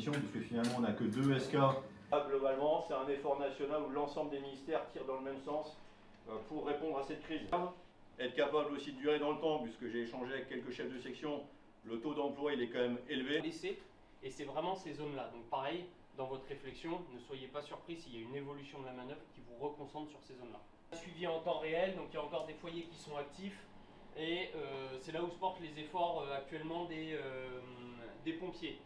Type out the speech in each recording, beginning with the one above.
section, puisque finalement on n'a que 2 SK. Globalement, c'est un effort national où l'ensemble des ministères tirent dans le même sens pour répondre à cette crise. Être capable aussi de durer dans le temps, puisque j'ai échangé avec quelques chefs de section, le taux d'emploi il est quand même élevé. Et c'est vraiment ces zones-là. Donc pareil, dans votre réflexion, ne soyez pas surpris s'il y a une évolution de la manœuvre qui vous reconcentre sur ces zones-là. Suivi en temps réel, donc il y a encore des foyers qui sont actifs. Et c'est là où se portent les efforts actuellement des pompiers.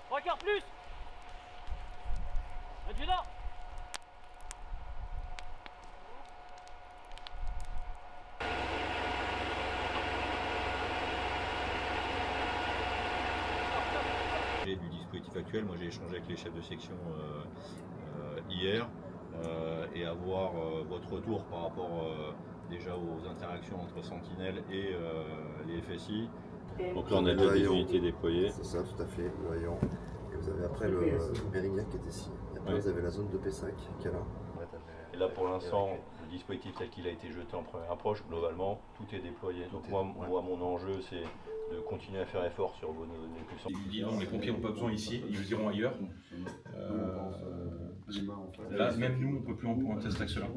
Trois quarts plus. Adjudant. Du dispositif actuel, moi j'ai échangé avec les chefs de section hier et avoir votre retour par rapport déjà aux interactions entre Sentinelle et les FSI. Donc là on a déjà des unités déployées. C'est ça, tout à fait, le haillon. Et vous avez après le Bérignat qui est ici. Et après vous avez la zone de Pessac qui est là. Et là pour l'instant, le dispositif tel qu'il a été jeté en première approche, globalement, tout est déployé. Donc moi, mon enjeu c'est de continuer à faire effort sur vos données puissantes. Il dit non, les pompiers n'ont pas besoin ici, ils iront ailleurs. Là, même nous, on ne peut plus en test axe là.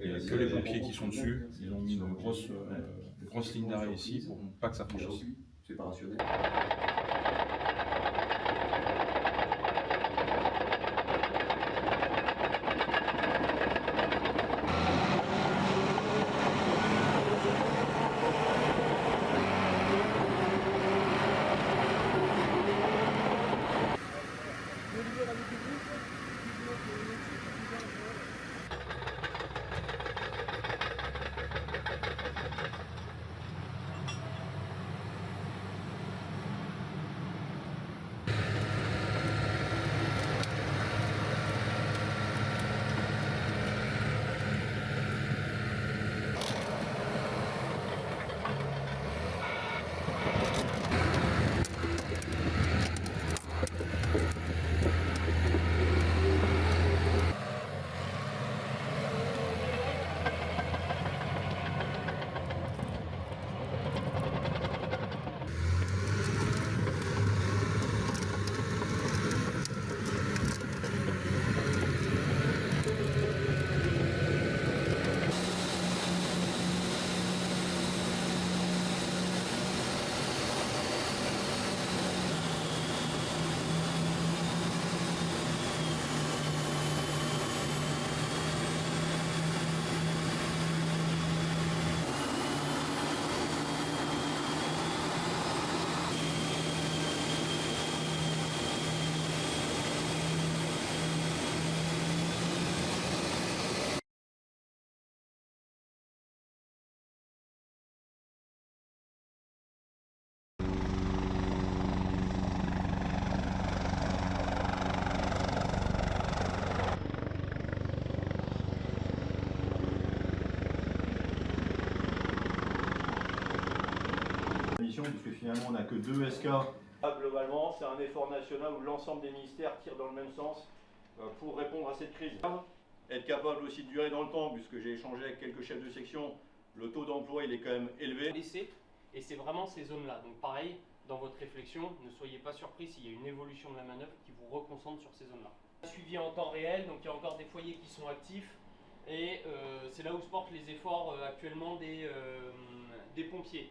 Il n'y a que les pompiers qui sont dessus. Ils ont mis une grosse ligne d'arrêt ici pour pas que ça franchisse. C'est pas rationnel. finalement on n'a que 2 SK. Globalement, c'est un effort national où l'ensemble des ministères tirent dans le même sens pour répondre à cette crise. Être capable aussi de durer dans le temps, puisque j'ai échangé avec quelques chefs de section, le taux d'emploi il est quand même élevé. Et c'est vraiment ces zones-là. Donc pareil, dans votre réflexion, ne soyez pas surpris s'il y a une évolution de la manœuvre qui vous reconcentre sur ces zones-là. Suivi en temps réel, donc il y a encore des foyers qui sont actifs. Et c'est là où se portent les efforts actuellement des pompiers.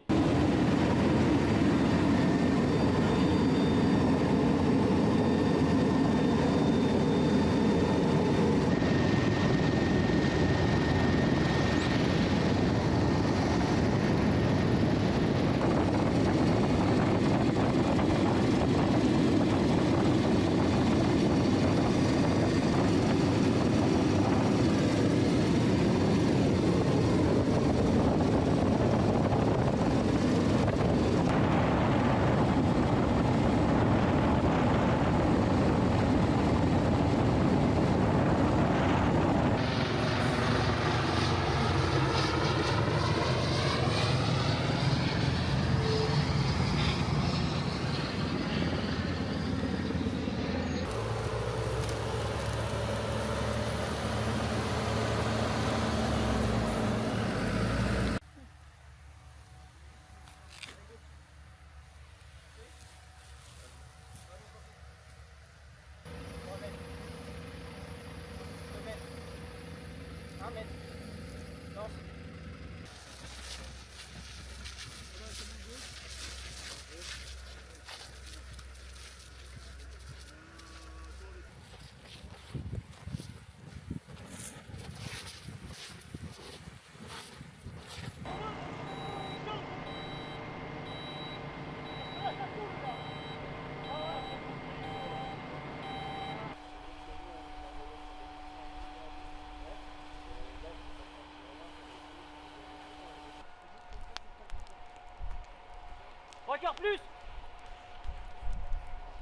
Trois quarts plus.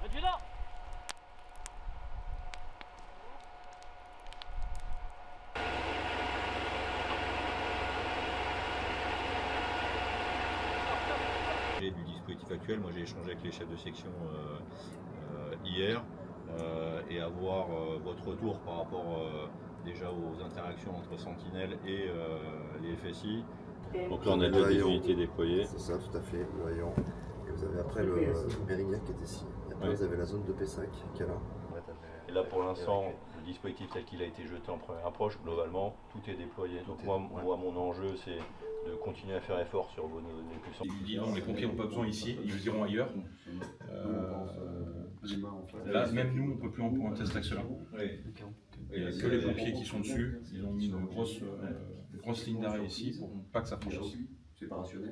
Adjudant. Du dispositif actuel, moi j'ai échangé avec les chefs de section hier et avoir votre retour par rapport déjà aux interactions entre Sentinelle et les FSI. Donc là on a deux unités déployées. C'est ça, tout à fait, le haillon. Et vous avez après le Mérignac qui est ici. Et après vous avez la zone de Pessac qui est là. Et là pour l'instant, le dispositif tel qu'il a été jeté en première approche, globalement, tout est déployé. Donc moi mon enjeu c'est de continuer à faire effort sur vos puissances. Ils disent non, les pompiers n'ont pas besoin ici, ils les iront ailleurs. Là, même nous, on ne peut plus en test d'axe là. Il n'y a que les pompiers qui sont dessus. Ils ont mis une grosse ligne d'arrêt ici pour pas que ça franchisse. C'est pas rationnel.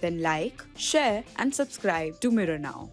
Then like, share and subscribe to Mirror Now.